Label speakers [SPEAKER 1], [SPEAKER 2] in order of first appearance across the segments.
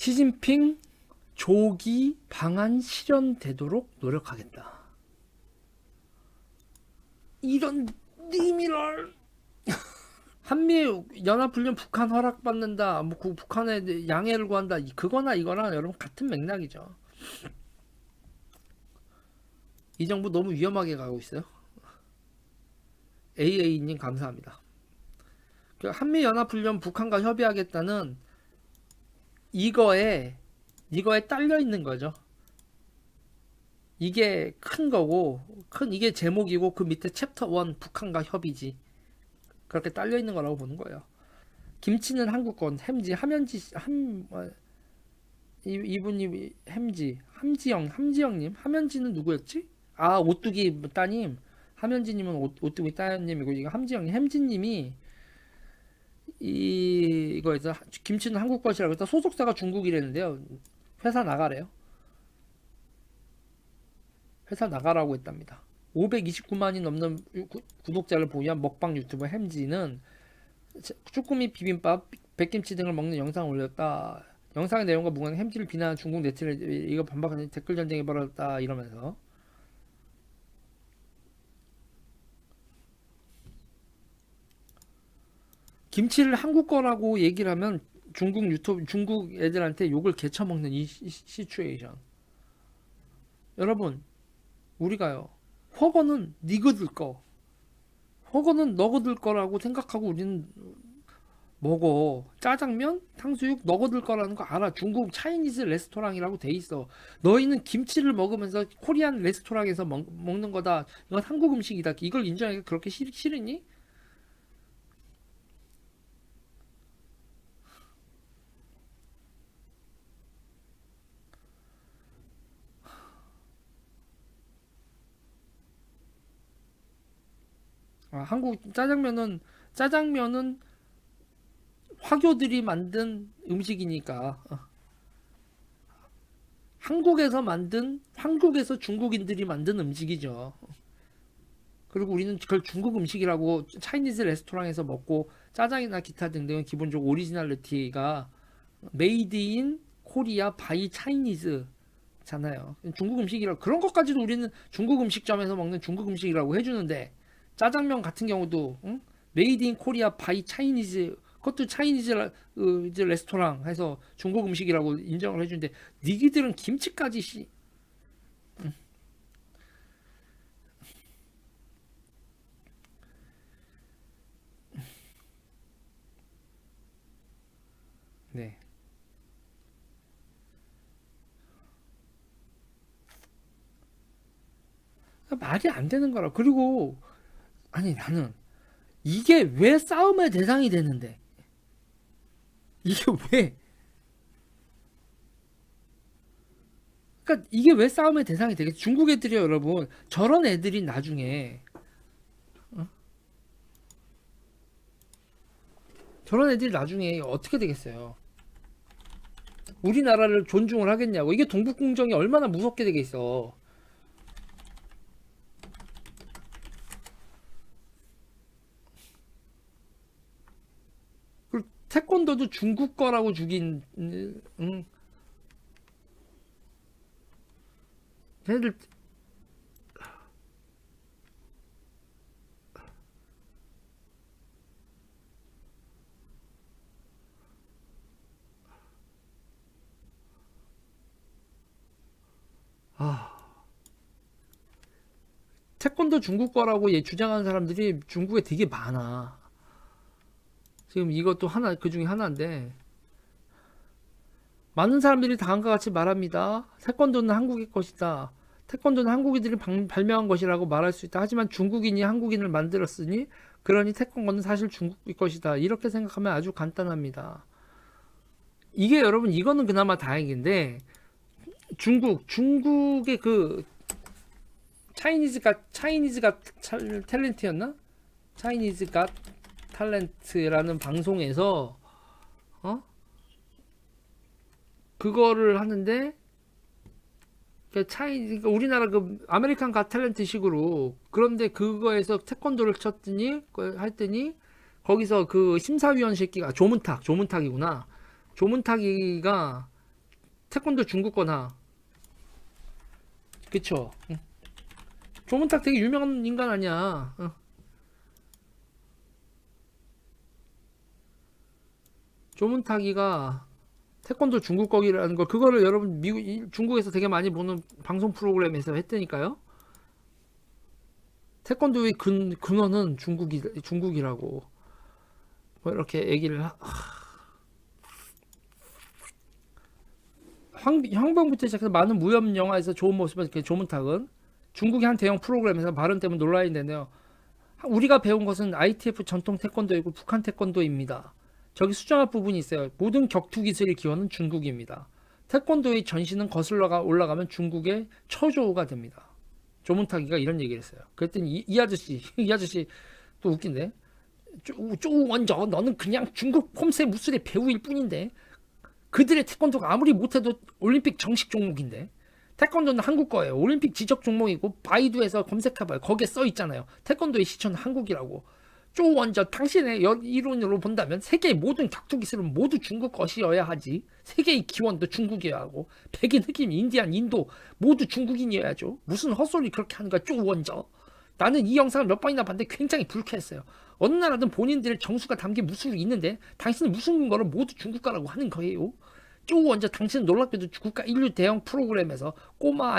[SPEAKER 1] 시진핑 조기 방안 실현되도록 노력하겠다. 이런 님이랄. 한미 연합훈련 북한 허락받는다. 뭐 북한에 양해를 구한다. 그거나 이거나 여러분 같은 맥락이죠. 이 정부 너무 위험하게 가고 있어요. AA님 감사합니다. 한미 연합훈련 북한과 협의하겠다는 이거에 딸려 있는 거죠. 이게 큰 거고, 이게 제목이고, 그 밑에 챕터 1 북한과 협의지. 그렇게 딸려 있는 거라고 보는 거예요. 김치는 한국권, 햄지, 이분이 햄지, 함지영님, 함현지는 누구였지? 아, 오뚜기 따님, 함현지님은 오뚜기 따님이고, 이거 함지영님, 햄지님이 이거에서 김치는 한국 것이라고 해서 소속사가 중국이랬는데요. 회사 나가래요. 회사 나가라고 했답니다. 529만이 넘는 구독자를 보유한 먹방 유튜버 햄지는 쭈꾸미 비빔밥, 백김치 등을 먹는 영상을 올렸다. 영상의 내용과 무관한 햄지를 비난한 중국 네티즌 이거 반박하는 댓글 전쟁이 벌어졌다 이러면서 김치를 한국 거라고 얘기를 하면 중국 애들한테 욕을 개쳐먹는 이 시츄에이션. 여러분, 우리가요, 허거는 니거들 거, 허거는 너거들 거라고 생각하고 우리는 먹어. 짜장면, 탕수육 너거들 거라는 거 알아. 중국 차이니즈 레스토랑이라고 돼 있어. 너희는 김치를 먹으면서 코리안 레스토랑에서 먹는 거다. 이건 한국 음식이다. 이걸 인정하기가 그렇게 싫으니? 한국 짜장면은 화교들이 만든 음식이니까 한국에서 중국인들이 만든 음식이죠. 그리고 우리는 그걸 중국 음식이라고 차이니즈 레스토랑에서 먹고 짜장이나 기타 등등은 기본적으로 오리지널리티가 메이드 인 코리아 바이 차이니즈잖아요. 중국 음식이라 그런 것까지도 우리는 중국 음식점에서 먹는 중국 음식이라고 해주는데 짜장면 같은 경우도 메이드 인 코리아 바이 차이니즈 그것도 차이니즈 이제 레스토랑 해서 중국 음식이라고 인정을 해주는데 니기들은 김치까지 네. 말이 안 되는 거라. 그리고 아니 나는 이게 왜 싸움의 대상이 되는데 이게 왜 그러니까 이게 왜 싸움의 대상이 되겠지? 중국 애들이 여러분 저런 애들이 나중에 저런 애들이 나중에 어떻게 되겠어요? 우리나라를 존중을 하겠냐고. 이게 동북공정이 얼마나 무섭게 되겠어. 그리고 태권도도 중국 거라고 죽인 걔네들 아 태권도 중국 거라고 얘 주장하는 사람들이 중국에 되게 많아. 지금 이것도 하나 그 중에 하나인데 많은 사람들이 다음과 같이 말합니다. 태권도는 한국의 것이다. 태권도는 한국인들이 발명한 것이라고 말할 수 있다. 하지만 중국인이 한국인을 만들었으니 그러니 태권도는 사실 중국의 것이다. 이렇게 생각하면 아주 간단합니다. 이게 여러분 이거는 그나마 다행인데 중국의 그 차이니즈가 탤런트였나? 차이니즈가 탤런트라는 방송에서 어? 그거를 하는데 그러니까 우리나라 그 아메리칸 가 탤런트 식으로 그런데 그거에서 태권도를 쳤더니 했더니 거기서 그 심사위원 새끼가 조문탁이구나. 조문탁이가 태권도 중국 거나. 그쵸? 응. 조문탁 되게 유명한 인간 아니야. 응. 조문탁이가 태권도 중국 거기라는 거, 그거를 여러분 중국에서 되게 많이 보는 방송 프로그램에서 했다니까요. 태권도의 근원은 중국이라고 뭐 이렇게 얘기를 황병부터 시작해서 많은 무협 영화에서 좋은 모습을 조문탁은 중국의 한 대형 프로그램에서 발언 때문에 논란이 되네요. 우리가 배운 것은 ITF 전통 태권도이고 북한 태권도입니다. 저기 수정할 부분이 있어요. 모든 격투 기술의 기원은 중국입니다. 태권도의 전신은 거슬러 올라가면 중국의 처조가 됩니다. 조문탁이가 이런 얘기를 했어요. 그랬더니 이 아저씨 이 아저씨 또 웃긴데, 쪼 원저 너는 그냥 중국 폼세 무술의 배우일 뿐인데, 그들의 태권도가 아무리 못해도 올림픽 정식 종목인데, 태권도는 한국 거예요. 올림픽 지적 종목이고 바이두에서 검색해봐요. 거기에 써 있잖아요. 태권도의 시초는 한국이라고. 쪼 원저 당신의 이론으로 본다면 세계의 모든 격투 기술은 모두 중국 것이어야 하지. 세계의 기원도 중국이어야 하고, 백인, 흑인, 인디안, 인도 모두 중국인이어야죠. 무슨 헛소리 그렇게 하는 거야, 쪼 원저. 나는 이 영상을 몇 번이나 봤는데 굉장히 불쾌했어요. 어느 나라든 본인들의 정수가 담긴 무술이 있는데 당신은 무슨 근거로 모두 중국가라고 하는 거예요. 쪼 원저, 당신은 놀랍게도 국가 인류 대형 프로그램에서 꼬마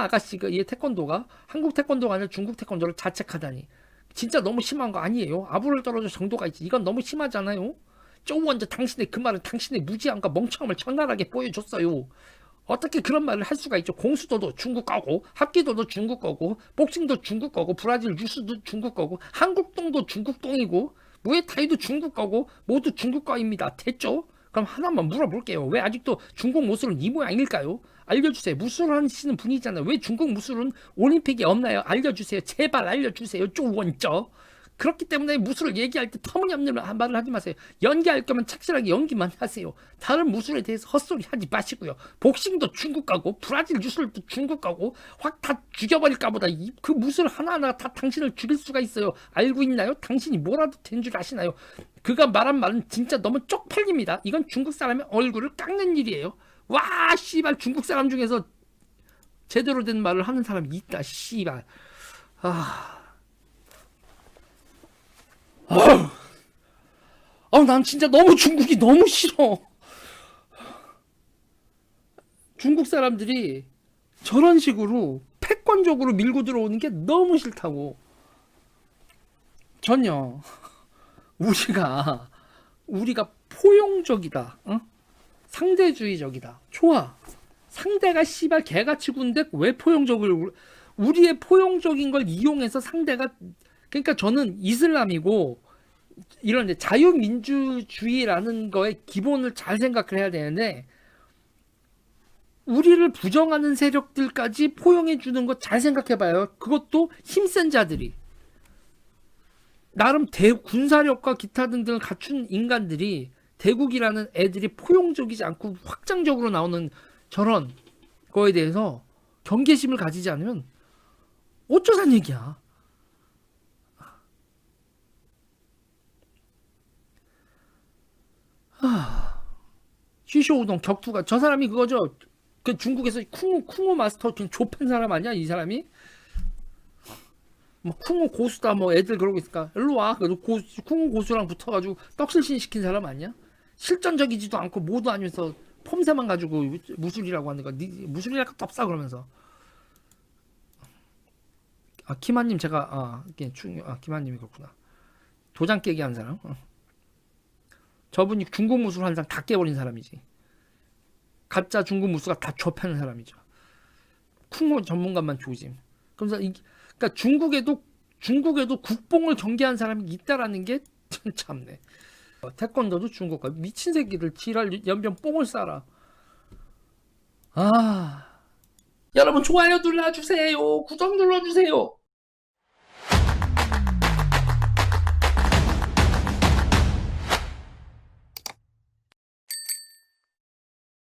[SPEAKER 1] 아가씨가 이 태권도가 한국 태권도가 아니라 중국 태권도를 자책하다니. 진짜 너무 심한 거 아니에요? 아부를 떨어져 정도가 있지. 이건 너무 심하잖아요. 쪼 원저, 당신의 그 말은 당신의 무지함과 멍청함을 적나라하게 보여줬어요. 어떻게 그런 말을 할 수가 있죠? 공수도도 중국 거고, 합기도도 중국 거고, 복싱도 중국 거고, 브라질 유수도 중국 거고, 한국동도 중국 동이고, 무에타이도 중국 거고, 모두 중국 거입니다. 됐죠? 그럼 하나만 물어볼게요. 왜 아직도 중국 무술은 이 모양일까요? 알려주세요. 무술을 하시는 분이잖아요. 왜 중국 무술은 올림픽에 없나요? 알려주세요. 제발 알려주세요. 쪼원쩌. 그렇기 때문에 무술을 얘기할 때 터무니없는 말을 하지 마세요. 연기할 거면 착실하게 연기만 하세요. 다른 무술에 대해서 헛소리 하지 마시고요. 복싱도 중국 가고, 브라질 유술도 중국 가고, 확 다 죽여버릴까 보다. 그 무술 하나하나 다 당신을 죽일 수가 있어요. 알고 있나요? 당신이 뭐라도 된 줄 아시나요? 그가 말한 말은 진짜 너무 쪽팔립니다. 이건 중국 사람의 얼굴을 깎는 일이에요. 와, 씨발, 중국 사람 중에서 제대로 된 말을 하는 사람이 있다, 씨발. 난 진짜 너무 중국이 너무 싫어. 중국 사람들이 저런 식으로 패권적으로 밀고 들어오는 게 너무 싫다고. 전혀 우리가 포용적이다, 어? 상대주의적이다. 좋아. 상대가 씨발 개같이 군데 왜 포용적을, 우리의 포용적인 걸 이용해서 상대가, 그러니까 저는 이슬람이고 이런 자유민주주의라는 거의 기본을 잘 생각을 해야 되는데, 우리를 부정하는 세력들까지 포용해 주는 거 잘 생각해 봐요. 그것도 힘센 자들이, 나름 군사력과 기타 등등을 갖춘 인간들이, 대국이라는 애들이 포용적이지 않고 확장적으로 나오는 저런 거에 대해서 경계심을 가지지 않으면 어쩌자는 얘기야. 쉬쇼우동 격투가, 저 사람이 그거죠. 그 중국에서 쿵우 마스터 조팬 사람 아니야, 이 사람이? 뭐 쿵우 고수다 뭐 애들 그러고 있을까? 일로 와. 그래도 쿵우 고수랑 붙어가지고 떡실신 시킨 사람 아니야? 실전적이지도 않고 뭐도 아니면서 폼새만 가지고 무술이라고 하는 거. 무술이랄 것도 없어 그러면서. 키마님 제가 키마님이 그렇구나. 도장 깨기 한 사람. 저분이 중국 무술 한 장 다 깨버린 사람이지. 가짜 중국 무술가 다 좁혀는 사람이죠. 쿵호 전문가만 조짐. 그러니까 중국에도 국뽕을 경계한 사람이 있다라는 게 참네. 태권도도 중국과 미친 새끼들 지랄 연변 뽕을 쏴라. 여러분 좋아요 눌러주세요. 구독 눌러주세요.